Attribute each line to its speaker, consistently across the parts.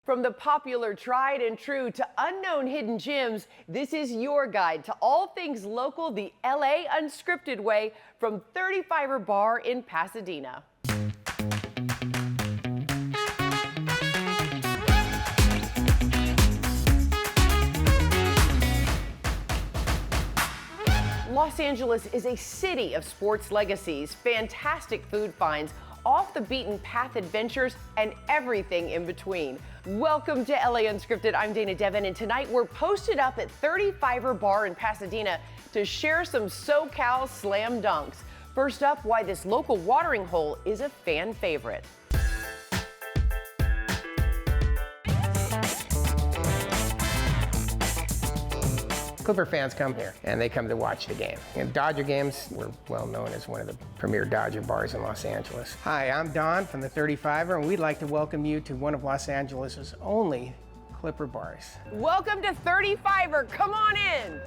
Speaker 1: From the popular tried and true to unknown hidden gems, this is your guide to all things local the LA Unscripted way from 35er Bar in Pasadena. Los Angeles is a city of sports legacies, fantastic food finds, off the beaten path adventures, and everything in between. Welcome to LA Unscripted. I'm Dana Devin, and tonight we're posted up at 35er Bar in Pasadena to share some SoCal slam dunks. First up, why this local watering hole is a fan favorite.
Speaker 2: Clipper fans come here, and they come to watch the game. And Dodger games, we're well known as one of the premier Dodger bars in Los Angeles. Hi, I'm Don from the 35er, and we'd like to welcome you to one of Los Angeles' only Clipper bars.
Speaker 1: Welcome to 35er, come on in.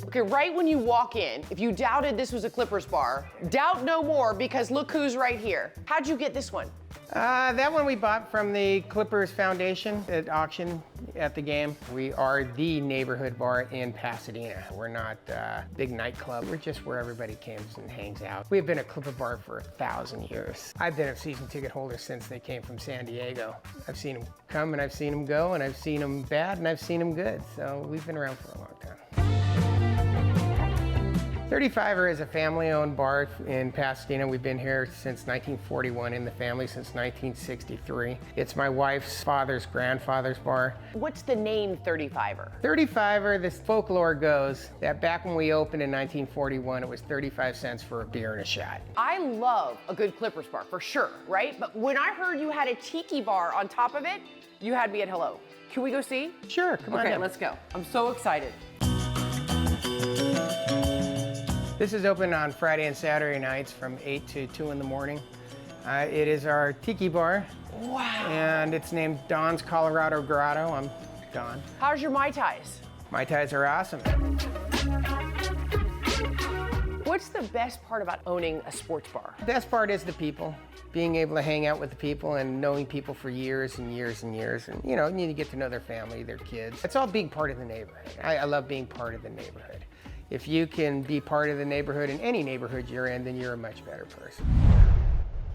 Speaker 1: Okay, right when you walk in, if you doubted this was a Clippers bar, doubt no more because look who's right here. How'd you get this one?
Speaker 2: That one we bought from the Clippers Foundation at auction at the game. We are the neighborhood bar in Pasadena. We're not a big nightclub. We're just where everybody comes and hangs out. We've been a Clipper bar for 1,000 years. I've been a season ticket holder since they came from San Diego. I've seen them come and I've seen them go, and I've seen them bad and I've seen them good. So we've been around for a long time. 35er is a family-owned bar in Pasadena. We've been here since 1941, in the family since 1963. It's my wife's father's grandfather's bar.
Speaker 1: What's the name 35er?
Speaker 2: 35er, this folklore goes that back when we opened in 1941, it was 35 cents for a beer and a shot.
Speaker 1: I love a good Clippers bar, for sure, right? But when I heard you had a tiki bar on top of it, you had me at hello. Can we go see?
Speaker 2: Sure, come on in.
Speaker 1: Okay, let's go. I'm so excited.
Speaker 2: This is open on Friday and Saturday nights from 8 to 2 in the morning. It is our tiki bar.
Speaker 1: Wow.
Speaker 2: And it's named Don's Colorado Grotto. I'm Don.
Speaker 1: How's your Mai Tais?
Speaker 2: Mai Tais are awesome.
Speaker 1: What's the best part about owning a sports bar?
Speaker 2: The best part is the people. Being able to hang out with the people and knowing people for years and years and years. And you need to get to know their family, their kids. It's all being part of the neighborhood. I love being part of the neighborhood. If you can be part of the neighborhood in any neighborhood you're in, then you're a much better person.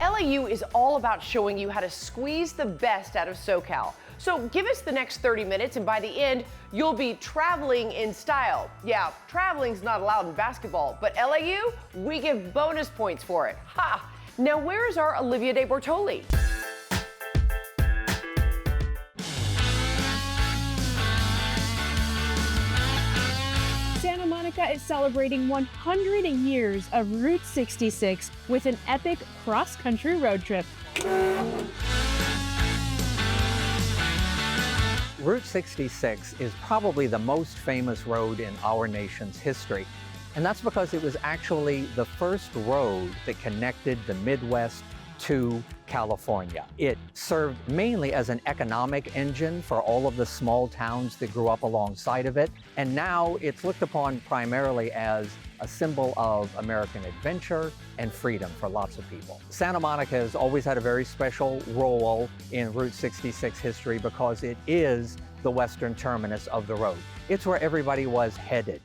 Speaker 1: LAU is all about showing you how to squeeze the best out of SoCal. So give us the next 30 minutes, and by the end, you'll be traveling in style. Yeah, traveling's not allowed in basketball, but LAU, we give bonus points for it. Ha! Now where's our Olivia de Bortoli?
Speaker 3: Santa Monica is celebrating 100 years of Route 66 with an epic cross-country road trip.
Speaker 4: Route 66 is probably the most famous road in our nation's history. And that's because it was actually the first road that connected the Midwest to California. It served mainly as an economic engine for all of the small towns that grew up alongside of it. And now it's looked upon primarily as a symbol of American adventure and freedom for lots of people. Santa Monica has always had a very special role in Route 66 history because it is the western terminus of the road. It's where everybody was headed.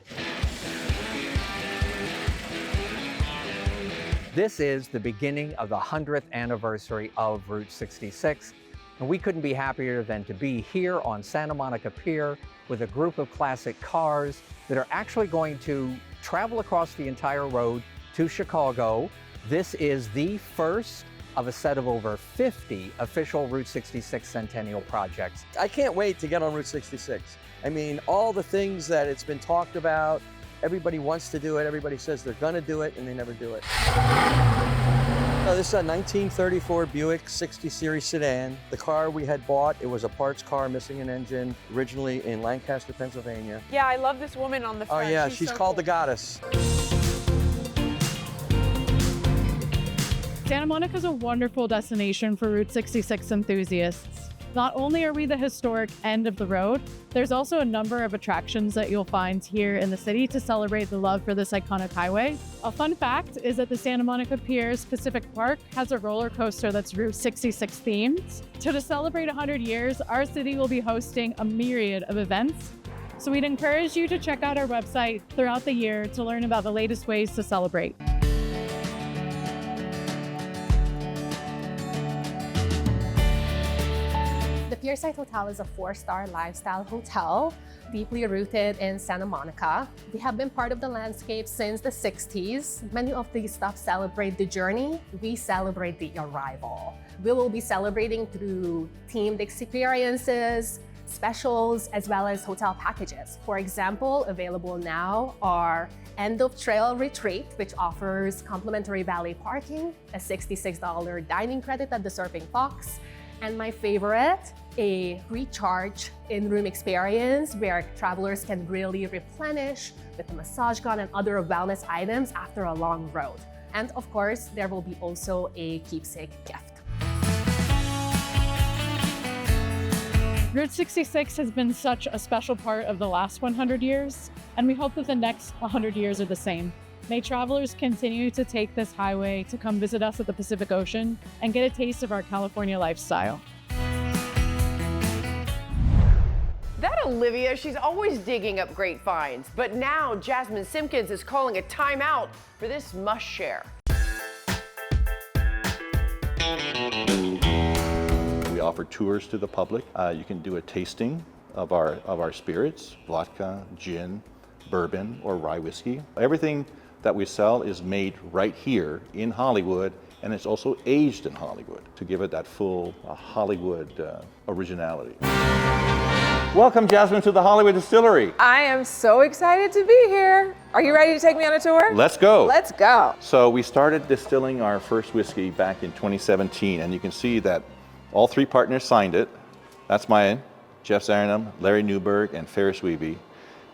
Speaker 4: This is the beginning of the 100th anniversary of Route 66, and we couldn't be happier than to be here on Santa Monica Pier with a group of classic cars that are actually going to travel across the entire road to Chicago. This is the first of a set of over 50 official Route 66 Centennial projects.
Speaker 5: I can't wait to get on Route 66. I mean, all the things that it's been talked about, everybody wants to do it, everybody says they're gonna do it, and they never do it. This is a 1934 Buick 60 Series sedan. The car we had bought, it was a parts car missing an engine, originally in Lancaster, Pennsylvania.
Speaker 6: Yeah, I love this woman on the front.
Speaker 5: Oh yeah, she's
Speaker 6: so
Speaker 5: called
Speaker 6: cool.
Speaker 5: the Goddess.
Speaker 3: Santa Monica is a wonderful destination for Route 66 enthusiasts. Not only are we the historic end of the road, there's also a number of attractions that you'll find here in the city to celebrate the love for this iconic highway. A fun fact is that the Santa Monica Piers Pacific Park has a roller coaster that's Route 66 themed. So to celebrate 100 years, our city will be hosting a myriad of events. So we'd encourage you to check out our website throughout the year to learn about the latest ways to celebrate.
Speaker 6: The Pierside Hotel is a 4-star lifestyle hotel, deeply rooted in Santa Monica. We have been part of the landscape since the 60s. Many of these stops celebrate the journey. We celebrate the arrival. We will be celebrating through themed experiences, specials, as well as hotel packages. For example, available now are End of Trail Retreat, which offers complimentary valet parking, a $66 dining credit at the Surfing Fox, and my favorite, a recharge in-room experience where travelers can really replenish with a massage gun and other wellness items after a long road. And of course, there will be also a keepsake gift.
Speaker 3: Route 66 has been such a special part of the last 100 years, and we hope that the next 100 years are the same. May travelers continue to take this highway to come visit us at the Pacific Ocean and get a taste of our California lifestyle.
Speaker 1: That Olivia, she's always digging up great finds. But now Jasmine Simpkins is calling a timeout for this must share.
Speaker 7: We offer tours to the public. You can do a tasting of our spirits, vodka, gin, bourbon, or rye whiskey. Everything that we sell is made right here in Hollywood, and it's also aged in Hollywood to give it that full Hollywood originality. Welcome, Jasmine, to the Hollywood Distillery.
Speaker 8: I am so excited to be here. Are you ready to take me on a tour?
Speaker 7: Let's go.
Speaker 8: Let's go.
Speaker 7: So we started distilling our first whiskey back in 2017, and you can see that all 3 partners signed it. That's mine, Jeff Zarinham, Larry Newberg, and Ferris Weeby.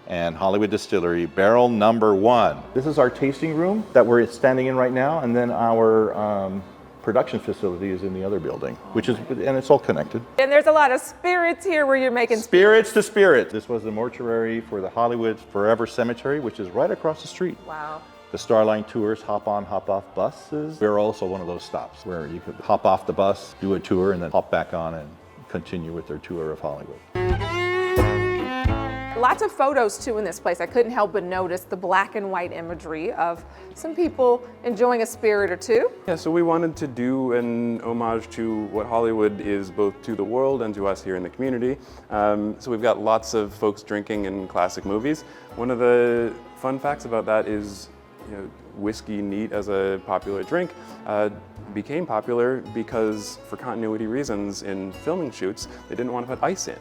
Speaker 7: And Hollywood Distillery, barrel number 1. This is our tasting room that we're standing in right now, and then our production facility is in the other building, and it's all connected.
Speaker 8: And there's a lot of spirits here where you're making
Speaker 7: Spirits to spirit. This was the mortuary for the Hollywood Forever Cemetery, which is right across the street.
Speaker 8: Wow.
Speaker 7: The Starline Tours hop on, hop off buses. We're also one of those stops where you could hop off the bus, do a tour, and then hop back on and continue with their tour of Hollywood.
Speaker 8: Lots of photos too in this place. I couldn't help but notice the black and white imagery of some people enjoying a spirit or two.
Speaker 9: Yeah, so we wanted to do an homage to what Hollywood is both to the world and to us here in the community. So we've got lots of folks drinking in classic movies. One of the fun facts about that is, whiskey neat as a popular drink became popular because, for continuity reasons in filming shoots, they didn't want to put ice in.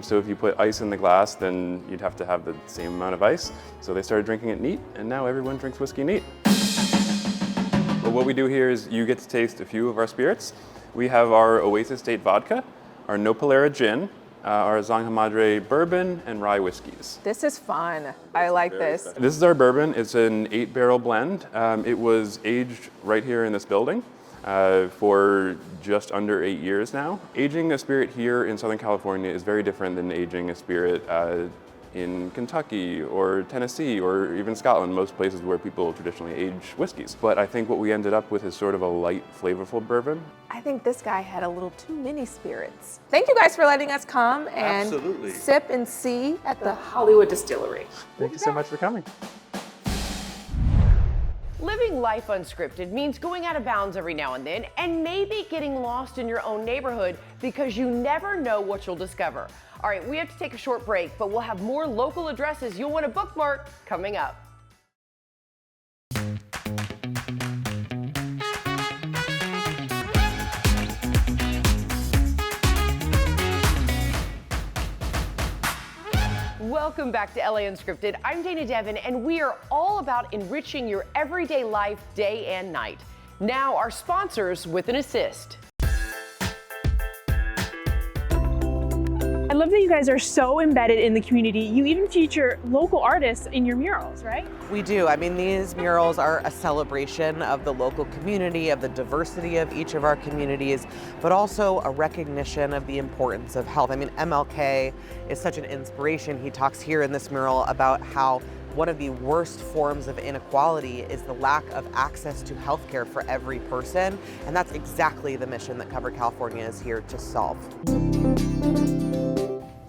Speaker 9: So if you put ice in the glass, then you'd have to have the same amount of ice. So they started drinking it neat, and now everyone drinks whiskey neat. But what we do here is you get to taste a few of our spirits. We have our Oasis State Vodka, our Nopalera Gin, our Zongha Madre Bourbon, and rye whiskeys.
Speaker 8: This is fun. I like this.
Speaker 9: This is our bourbon. It's an 8-barrel blend. It was aged right here in this building for just under 8 years now. Aging a spirit here in Southern California is very different than aging a spirit in Kentucky or Tennessee or even Scotland, most places where people traditionally age whiskeys. But I think what we ended up with is sort of a light, flavorful bourbon.
Speaker 8: I think this guy had a little too many spirits. Thank you guys for letting us come and sip and see at the Hollywood Distillery.
Speaker 9: Thank you so much for coming.
Speaker 1: Living life unscripted means going out of bounds every now and then and maybe getting lost in your own neighborhood because you never know what you'll discover. All right, we have to take a short break, but we'll have more local addresses you'll want to bookmark coming up. Welcome back to LA Unscripted. I'm Dana Devin, and we are all about enriching your everyday life day and night. Now, our sponsors with an assist.
Speaker 3: And
Speaker 10: love that you guys are so embedded in the community. You even feature local artists in your murals, right?
Speaker 11: We do. I mean, these murals are a celebration of the local community, of the diversity of each of our communities, but also a recognition of the importance of health. I mean, MLK is such an inspiration. He talks here in this mural about how one of the worst forms of inequality is the lack of access to healthcare for every person, and that's exactly the mission that Cover California is here to solve.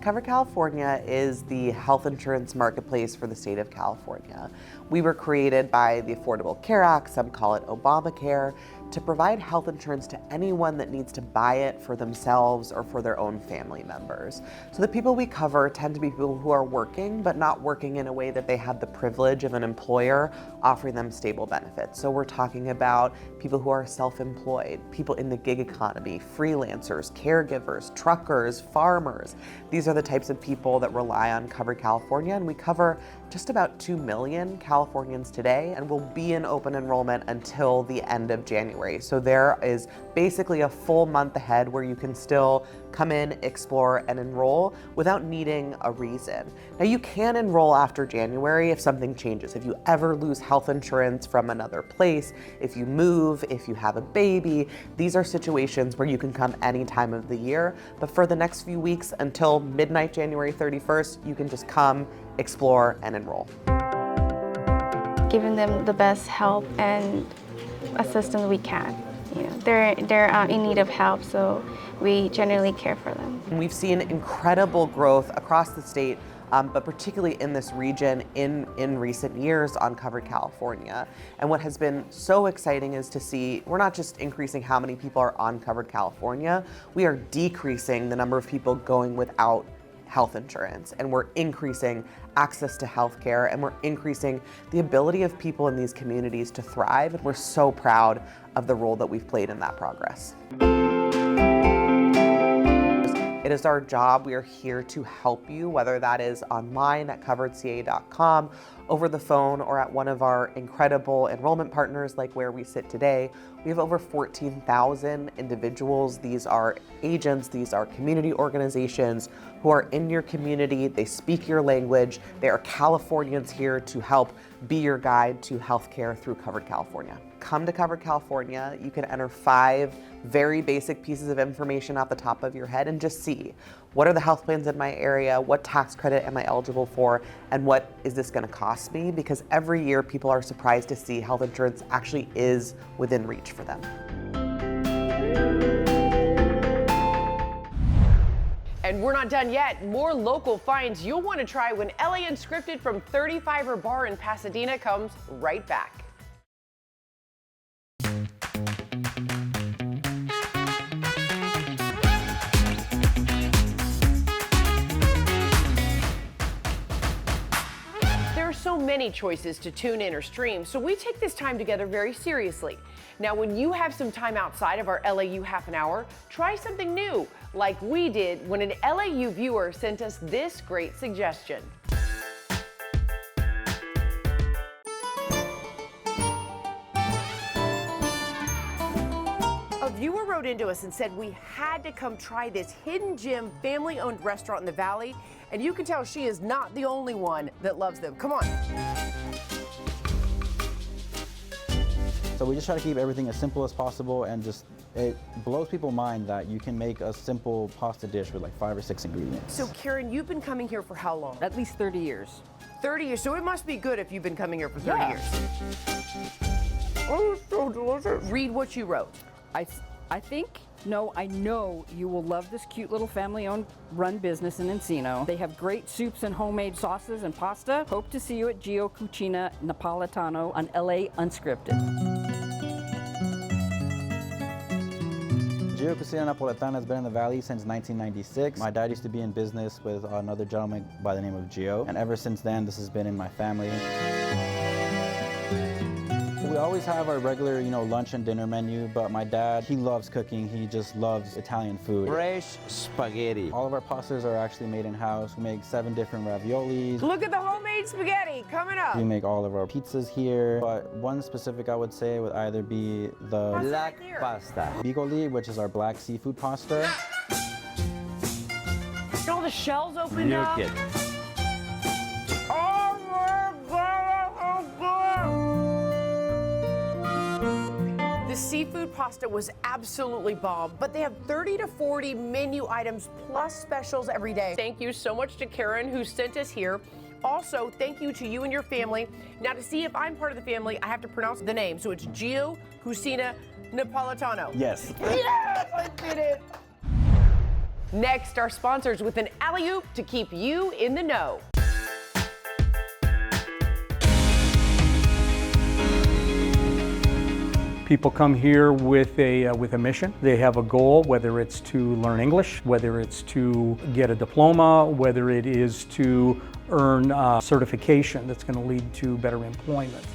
Speaker 11: Cover California is the health insurance marketplace for the state of California. We were created by the Affordable Care Act, some call it Obamacare, to provide health insurance to anyone that needs to buy it for themselves or for their own family members. So the people we cover tend to be people who are working, but not working in a way that they have the privilege of an employer offering them stable benefits. So we're talking about people who are self-employed, people in the gig economy, freelancers, caregivers, truckers, farmers. These are the types of people that rely on Cover California, and we cover just about 2 million Californians today, and we'll be in open enrollment until the end of January. So there is basically a full month ahead where you can still come in, explore, and enroll without needing a reason. Now, you can enroll after January if something changes. If you ever lose health insurance from another place, if you move, if you have a baby, these are situations where you can come any time of the year. But for the next few weeks until midnight, January 31st, you can just come, explore, and enroll.
Speaker 12: Giving them the best help and assistance we can. You know, they're in need of help, so we generally care for them.
Speaker 11: We've seen incredible growth across the state, but particularly in this region in recent years on Covered California. And what has been so exciting is to see we're not just increasing how many people are on Covered California, we are decreasing the number of people going without health insurance, and we're increasing access to health care, and we're increasing the ability of people in these communities to thrive, and we're so proud of the role that we've played in that progress. It is our job. We are here to help you, whether that is online at coveredca.com, over the phone, or at one of our incredible enrollment partners like where we sit today. We have over 14,000 individuals. These are agents, these are community organizations who are in your community. They speak your language. They are Californians here to help be your guide to healthcare through Covered California. Come to Covered California. You can enter 5 very basic pieces of information off the top of your head and just see what are the health plans in my area, what tax credit am I eligible for, and what is this going to cost me? Because every year people are surprised to see health insurance actually is within reach for them.
Speaker 1: And we're not done yet. More local finds you'll want to try when LA Unscripted from 35er Bar in Pasadena comes right back. There are so many choices to tune in or stream, so we take this time together very seriously. Now, when you have some time outside of our LAU half an hour, try something new, like we did when an LAU viewer sent us this great suggestion. A viewer wrote into us and said we had to come try this hidden gem family-owned restaurant in the Valley, and you can tell she is not the only one that loves them. Come on.
Speaker 13: So we just try to keep everything as simple as possible, and just it blows people's mind that you can make a simple pasta dish with like 5 or 6 ingredients.
Speaker 1: So Karen, you've been coming here for how long?
Speaker 14: At least 30 years.
Speaker 1: 30 years, so it must be good if you've been coming here for 30 years. Oh, it's so delicious. Read what you wrote.
Speaker 14: I know you will love this cute little family-owned run business in Encino. They have great soups and homemade sauces and pasta. Hope to see you at Gio Cucina Napolitano on LA Unscripted.
Speaker 13: Gio Cucina Napolitana has been in the Valley since 1996. My dad used to be in business with another gentleman by the name of Gio, and ever since then this has been in my family. We always have our regular, lunch and dinner menu, but my dad, he loves cooking. He just loves Italian food.
Speaker 15: Fresh spaghetti.
Speaker 13: All of our pastas are actually made in-house. We make 7 different raviolis.
Speaker 1: Look at the homemade spaghetti coming up.
Speaker 13: We make all of our pizzas here, but one specific I would say would either be the
Speaker 15: black pasta.
Speaker 13: Bigoli, which is our black seafood pasta.
Speaker 1: All the the shells opened up.
Speaker 15: Kid.
Speaker 1: Oh my God, the seafood pasta was absolutely bomb, but they have 30 to 40 menu items plus specials every day. Thank you so much to Karen who sent us here. Also, thank you to you and your family. Now, to see if I'm part of the family, I have to pronounce the name. So it's Gio Cucina Napolitano.
Speaker 15: Yes.
Speaker 1: Yes, I did it. Next, our sponsors with an alley-oop to keep you in the know.
Speaker 16: People come here with a mission. They have a goal, whether it's to learn English, whether it's to get a diploma, whether it is to earn certification that's going to lead to better employment.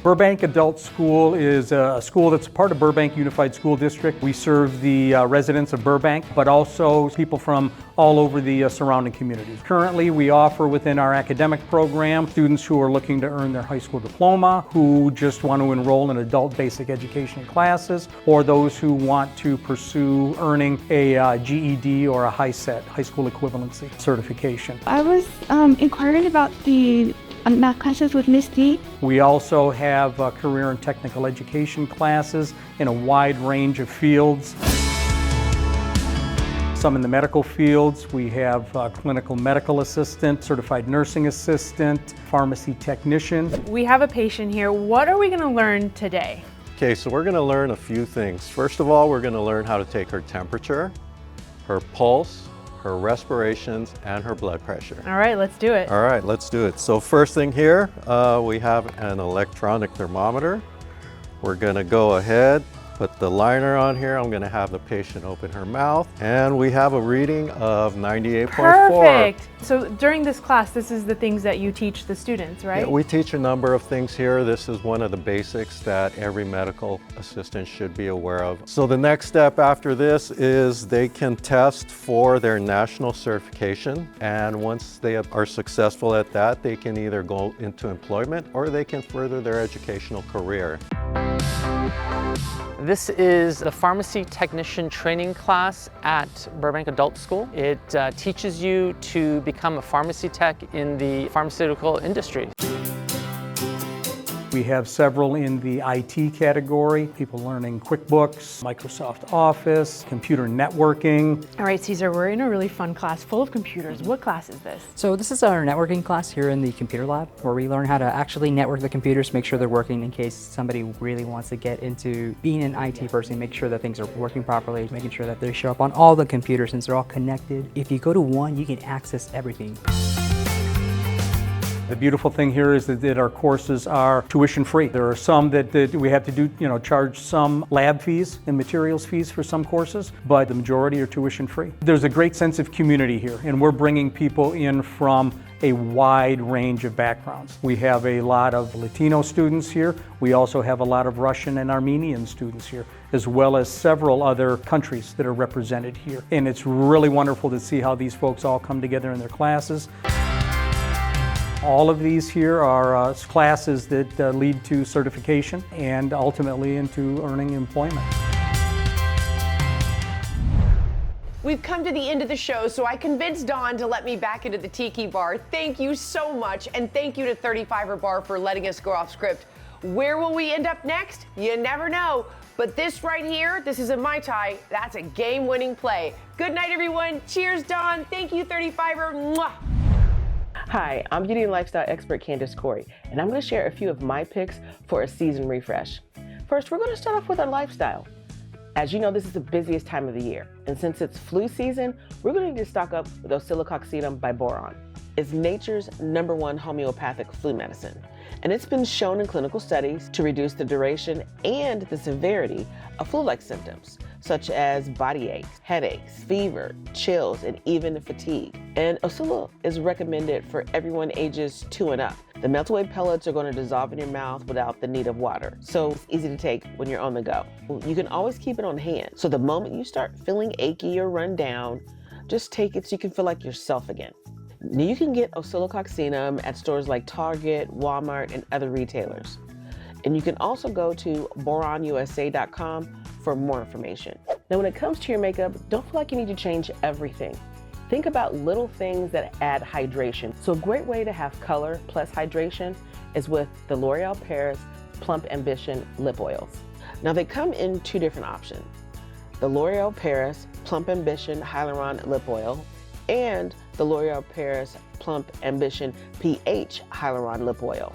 Speaker 16: Burbank Adult School is a school that's part of Burbank Unified School District. We serve the residents of Burbank, but also people from all over the surrounding communities. Currently, we offer within our academic program students who are looking to earn their high school diploma, who just want to enroll in adult basic education classes, or those who want to pursue earning a GED or a high school equivalency certification.
Speaker 17: I was inquiring about the math classes with Miss D.
Speaker 16: We also have career and technical education classes in a wide range of fields. Some in the medical fields. We have clinical medical assistant, certified nursing assistant, pharmacy technician.
Speaker 10: We have a patient here. What are we going to learn today?
Speaker 18: Okay, so we're going to learn a few things. First of all, we're going to learn how to take her temperature, her pulse, her respirations, and her blood pressure.
Speaker 10: All right, let's do it.
Speaker 18: All right, let's do it. So first thing here, we have an electronic thermometer. We're gonna go ahead, put the liner on here. I'm gonna have the patient open her mouth, and we have a reading of 98.4.
Speaker 10: Perfect. So during this class, this is the things that you teach the students, right?
Speaker 18: Yeah, we teach a number of things here. This is one of the basics that every medical assistant should be aware of. So the next step after this is they can test for their national certification, and once they are successful at that, they can either go into employment or they can further their educational career.
Speaker 19: This is the pharmacy technician training class at Burbank Adult School. It teaches you to become a pharmacy tech in the pharmaceutical industry.
Speaker 16: We have several in the IT category, people learning QuickBooks, Microsoft Office, computer networking.
Speaker 10: All right, Caesar, we're in a really fun class full of computers. What class is this?
Speaker 20: So this is our networking class here in the computer lab, where we learn how to actually network the computers, make sure they're working in case somebody really wants to get into being an IT person, make sure that things are working properly, making sure that they show up on all the computers since they're all connected. If you go to one, you can access everything.
Speaker 16: The beautiful thing here is that our courses are tuition free. There are some that we have to do, charge some lab fees and materials fees for some courses, but the majority are tuition free. There's a great sense of community here, and we're bringing people in from a wide range of backgrounds. We have a lot of Latino students here. We also have a lot of Russian and Armenian students here, as well as several other countries that are represented here. And it's really wonderful to see how these folks all come together in their classes. All of these here are classes that lead to certification and ultimately into earning employment.
Speaker 1: We've come to the end of the show, so I convinced Dawn to let me back into the Tiki Bar. Thank you so much, and thank you to 35er Bar for letting us go off script. Where will we end up next? You never know. But this right here, this is a Mai Tai. That's a game-winning play. Good night, everyone. Cheers, Dawn. Thank you, 35er. Mwah.
Speaker 21: Hi, I'm beauty and lifestyle expert Candace Corey, and I'm going to share a few of my picks for a season refresh. First, we're going to start off with our lifestyle. As you know, this is the busiest time of the year, and since it's flu season, we're going to need to stock up with Oscillococcinum by Boron. It's nature's #1 homeopathic flu medicine, and it's been shown in clinical studies to reduce the duration and the severity of flu-like symptoms, such as body aches, headaches, fever, chills, and even fatigue. And Oscillo is recommended for everyone ages 2 and up. The melt-away pellets are going to dissolve in your mouth without the need of water, so it's easy to take when you're on the go. You can always keep it on hand, so the moment you start feeling achy or run down, just take it so you can feel like yourself again. Now you can get Oscillococcinum at stores like Target, Walmart, and other retailers. And you can also go to boronusa.com for more information. Now, when it comes to your makeup, don't feel like you need to change everything. Think about little things that add hydration. So a great way to have color plus hydration is with the L'Oreal Paris Plump Ambition Lip Oils. Now, they come in two different options: the L'Oreal Paris Plump Ambition Hyaluron Lip Oil and the L'Oreal Paris Plump Ambition pH Hyaluron Lip Oil.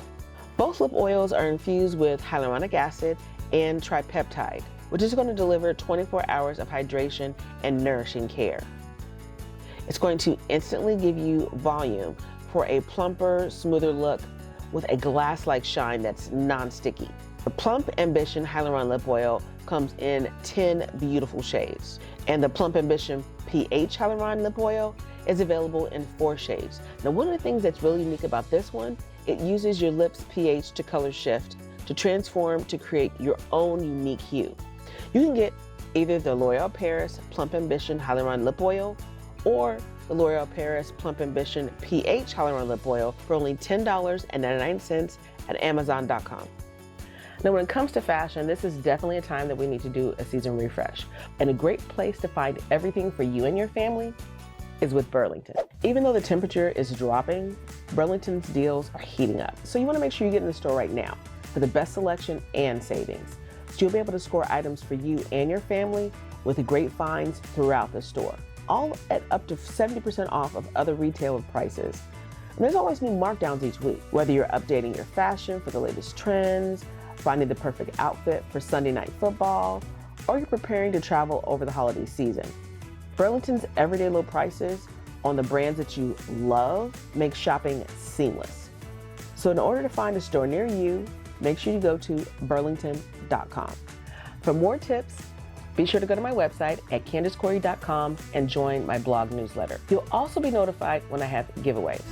Speaker 21: Both lip oils are infused with hyaluronic acid and tripeptide, which is going to deliver 24 hours of hydration and nourishing care. It's going to instantly give you volume for a plumper, smoother look with a glass-like shine that's non-sticky. The Plump Ambition Hyaluron Lip Oil comes in 10 beautiful shades, and the Plump Ambition pH Hyaluron Lip Oil is available in 4 shades. Now, one of the things that's really unique about this one, it uses your lips' pH to color shift to transform to create your own unique hue. You can get either the L'Oreal Paris Plump Ambition Hyaluron Lip Oil or the L'Oreal Paris Plump Ambition pH Hyaluron Lip Oil for only $10.99 at Amazon.com. Now, when it comes to fashion, this is definitely a time that we need to do a season refresh. And a great place to find everything for you and your family is with Burlington. Even though the temperature is dropping, Burlington's deals are heating up. So you want to make sure you get in the store right now for the best selection and savings. So you'll be able to score items for you and your family with great finds throughout the store, all at up to 70% off of other retailer prices. And there's always new markdowns each week, whether you're updating your fashion for the latest trends, finding the perfect outfit for Sunday night football, or you're preparing to travel over the holiday season. Burlington's everyday low prices on the brands that you love make shopping seamless. So in order to find a store near you, make sure you go to burlington.com. For more tips, be sure to go to my website at CandiceCorey.com and join my blog newsletter. You'll also be notified when I have giveaways.